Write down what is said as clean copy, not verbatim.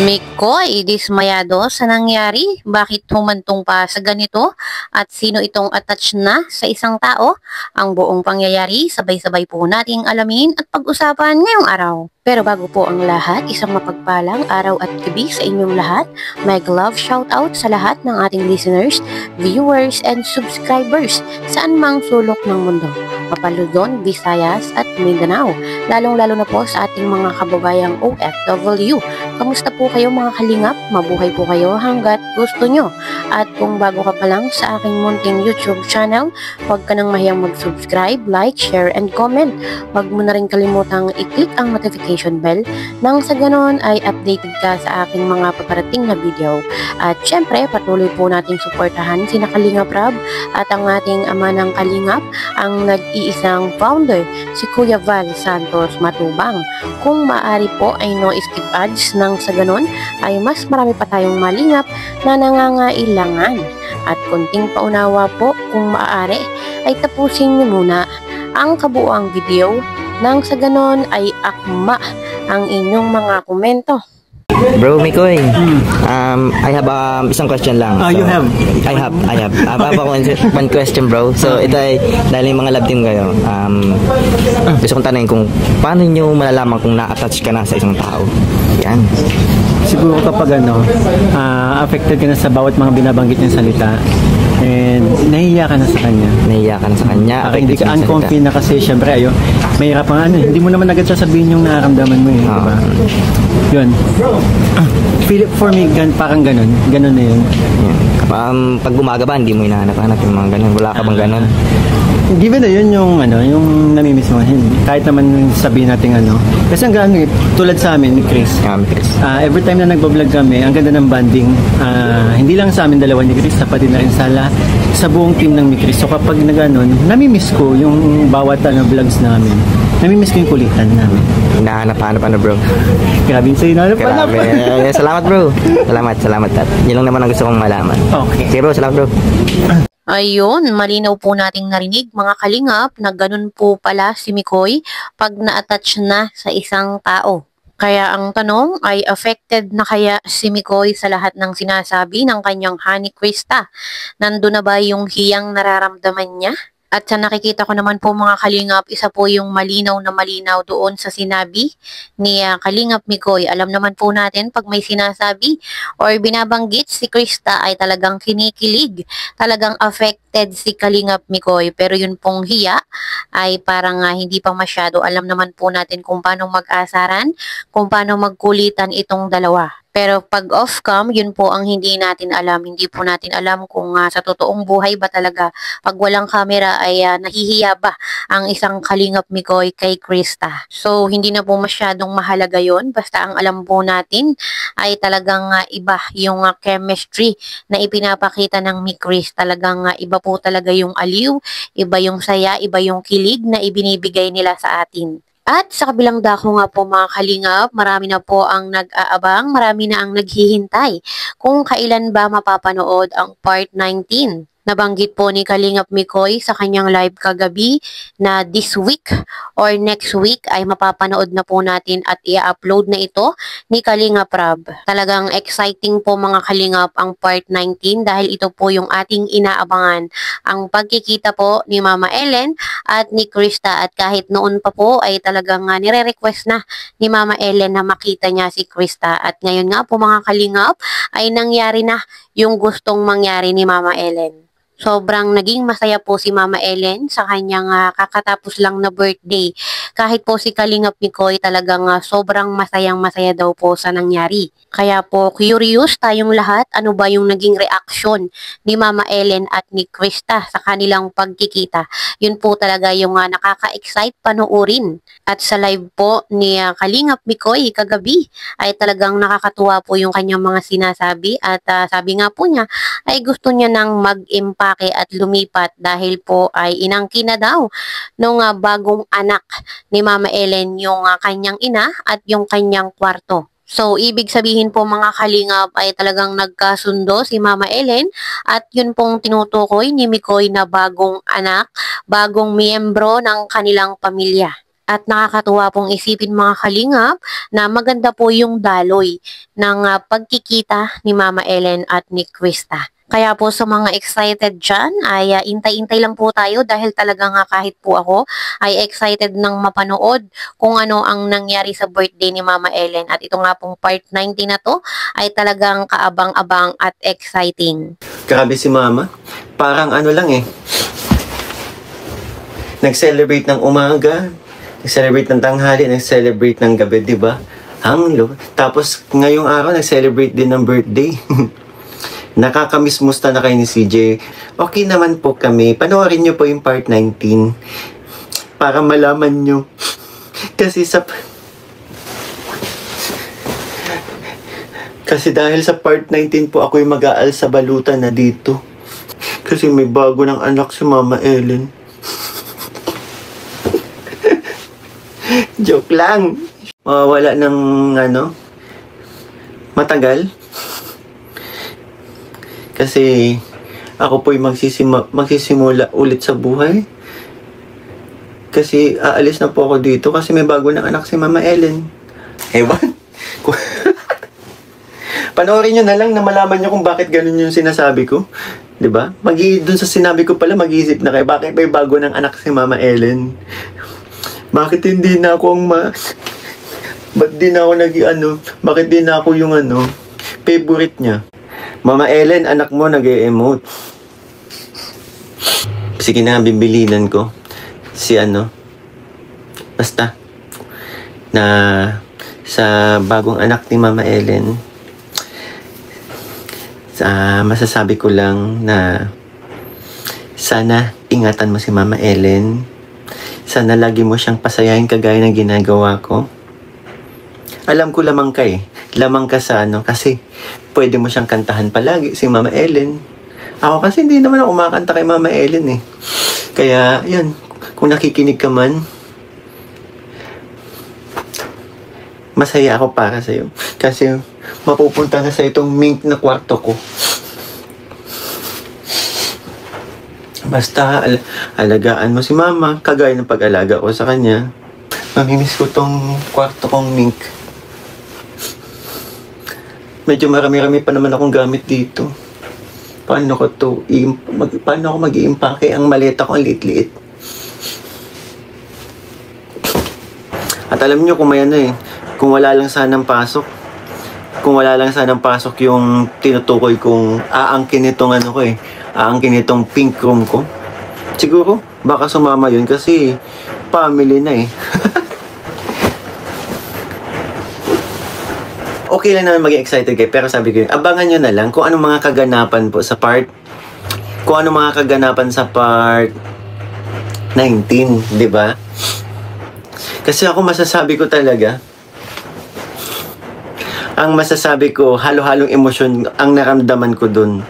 Mikoy, dismayado sa nangyari. Bakit humantong pa sa ganito? At sino itong attach na sa isang tao? Ang buong pangyayari, sabay-sabay po nating alamin at pag-usapan ngayong araw. Pero bago po ang lahat, isang mapagpalang araw at gabi sa inyong lahat. May love shoutout sa lahat ng ating listeners, viewers, and subscribers saan mang sulok ng mundo. Mapaludon, Visayas at Mindanao. Lalong-lalo na po sa ating mga kababayang OFW. Kamusta po kayo mga kalingap? Mabuhay po kayo hanggat gusto nyo. At kung bago ka pa lang sa aking munting YouTube channel, huwag ka nang mahiyang mag-subscribe, like, share, and comment. Huwag mo na rin kalimutang i-click ang notification bell nang sa ganon ay updated ka sa aking mga paparating na video. At syempre, patuloy po nating suportahan sina Kalingap Rab at ang ating ama ng Kalingap, ang nag-iisang founder, si Kuya Val Santos Matubang. Kung maaari po ay no skip ads nang sa ganon ay mas marami pa tayong malingap na nangangailangan. At kunting paunawa po kung maaari ay tapusin niyo muna ang kabuuang video nang sa ganon ay akma ang inyong mga komento. Bro, Mikoy, I have isang question lang. So, you have? I have. I have one question, bro. So, ito ay, dahil yung mga love team kayo, gusto kong tanongin kung paano nyo malalaman kung na-attach ka na sa isang tao? Yan. Siguro kapag affected ka na sa bawat mga binabanggit niyang salita and nahihiya ka na sa kanya. Nahihiya ka na sa kanya. Hindi ka uncomfy na kasi syempre mahirap ang hindi mo naman agad sasabihin yung nararamdaman mo diba? Yun. For me, parang ganun na yun. Pag bumaga ba, hindi mo hinahanap-hanap yung mga ganun? Wala ka bang ganun? Given na yun yung namimiss mo, kahit naman sabihin natin kasi ang gano'n tulad sa amin ni Chris. Every time na nagbablog kami, ang ganda ng banding, hindi lang sa amin dalawa ni Chris, sa pati na rin sa buong team ng ni Chris. So kapag namimiss ko yung bawat vlogs namin. Namimiss ko yung kulitan namin. Hinahanap-hanap bro. Grabe sa'yo, hinahanap-hanap. Salamat bro. Salamat. Yun lang naman ang gusto kong malaman. Okay. Sige bro, salamat bro. Ayun, malinaw po nating narinig mga kalingap na ganun po pala si Mikoy pag na-attach na sa isang tao. Kaya ang tanong ay affected na kaya si Mikoy sa lahat ng sinasabi ng kanyang honey Krista? Nandun na ba yung hiyang nararamdaman niya? At sa nakikita ko naman po mga kalingap, isa po yung malinaw na malinaw doon sa sinabi ni Kalingap Mikoy. Alam naman po natin pag may sinasabi or binabanggit si Krista ay talagang kinikilig. Talagang affected si Kalingap Mikoy. Pero yun pong hiya ay parang hindi pa masyado. Alam naman po natin kung paano mag-asaran, kung paano magkulitan itong dalawa. Pero pag off-cam, yun po ang hindi natin alam. Hindi po natin alam kung sa totoong buhay ba talaga pag walang camera ay nahihiya ba ang isang Kalingap Mikoy kay Krista. So, hindi na po masyadong mahalaga yun. Basta ang alam po natin ay talagang iba yung chemistry na ipinapakita ng ni Chris. Talagang iba po talaga yung aliw, iba yung saya, iba yung kilig na ibinibigay nila sa atin. At sa kabilang dako nga po mga kalingap, marami na po ang nag-aabang, marami na ang naghihintay kung kailan ba mapapanood ang part 19. Nabanggit po ni Kalingap Mikoy sa kanyang live kagabi na this week or next week ay mapapanood na po natin at i-upload na ito ni Kalingap Rab. Talagang exciting po mga kalingap ang part 19 dahil ito po yung ating inaabangan. Ang pagkikita po ni Mama Ellen at ni Krista at kahit noon pa po ay talagang nire-request na ni Mama Ellen na makita niya si Krista. At ngayon nga po mga kalingap ay nangyari na yung gustong mangyari ni Mama Ellen. Sobrang naging masaya po si Mama Ellen sa kanyang kakatapos lang na birthday. Kahit po si Kalingap Mikoy talagang sobrang masayang-masaya daw po sa nangyari. Kaya po curious tayong lahat ano ba yung naging reaksyon ni Mama Ellen at ni Krista sa kanilang pagkikita. Yun po talaga yung nakaka-excite panoorin. At sa live po ni Kalingap Mikoy kagabi ay talagang nakakatuwa po yung kanyang mga sinasabi. At sabi nga po niya ay gusto niya nang mag-impake at lumipat dahil po ay inangkin na daw nung bagong anak ni Mama Ellen yung kanyang ina at yung kanyang kwarto. So, ibig sabihin po mga kalingap ay talagang nagkasundo si Mama Ellen at yun pong tinutukoy ni Mikoy na bagong anak, bagong miyembro ng kanilang pamilya. At nakakatuwa pong isipin mga kalingap na maganda po yung daloy ng pagkikita ni Mama Ellen at ni Krista. Kaya po sa mga excited dyan ay intay-intay lang po tayo dahil talaga nga kahit po ako ay excited nang mapanood kung ano ang nangyari sa birthday ni Mama Ellen. At ito nga pong part 90 na to ay talagang kaabang-abang at exciting. Grabe si Mama. Parang ano lang eh. Nag-celebrate ng umaga, nag-celebrate ng tanghali, nag-celebrate ng gabi, di ba? Tapos ngayong araw, nag-celebrate din ng birthday. Nakakamiss musta na kayo ni CJ. Okay naman po kami. Panoorin nyo po yung part 19 para malaman nyo. Kasi dahil sa part 19 po, ako yung mag-aal sa balutan na dito. Kasi may bago ng anak si Mama Ellen. Joke lang. Mawawala ng matagal. Kasi ako po'y magsisimula ulit sa buhay. Kasi aalis na po ako dito kasi may bago ng anak si Mama Ellen. Ewan. Panoorin nyo na lang na malaman nyo kung bakit ganun yung sinasabi ko. Diba? Dun sa sinabi ko pala, mag-iisip na kayo, bakit may bago ng anak si Mama Ellen? Bakit hindi na ako ba't di na ako bakit di na ako yung favorite niya? Mama Ellen, anak mo nag-e-emote. Sige na, bibilinan ko. Basta. Na sa bagong anak ni Mama Ellen, masasabi ko lang na sana ingatan mo si Mama Ellen. Sana lagi mo siyang pasayahin kagaya ng ginagawa ko. Alam ko lamang ka eh. Lamang ka sa kasi pwede mo siyang kantahan palagi si Mama Ellen. Ako kasi hindi naman ako kumakanta kay Mama Ellen eh. Kaya yan, kung nakikinig ka man, masaya ako para sa'yo. Kasi mapupunta na sa itong mink na kwarto ko. Basta alagaan mo si Mama, kagaya ng pag-alaga ko sa kanya. Mamimiss ko tong kwarto kong mink. Medyo marami-rami pa naman akong gamit dito. Paano ako mag-i-impake? Ang maleta ko, ang liit-liit. At alam niyo kung may kung wala lang sanang pasok, yung tinutukoy kong aangkin itong aangkin itong pink room ko. Siguro, baka sumama yun kasi family na eh. Okay lang naman maging excited kayo, pero sabi ko abangan nyo na lang kung anong mga kaganapan po sa part 19, di ba? Kasi ako masasabi ko talaga, halo-halong emosyon ang naramdaman ko dun.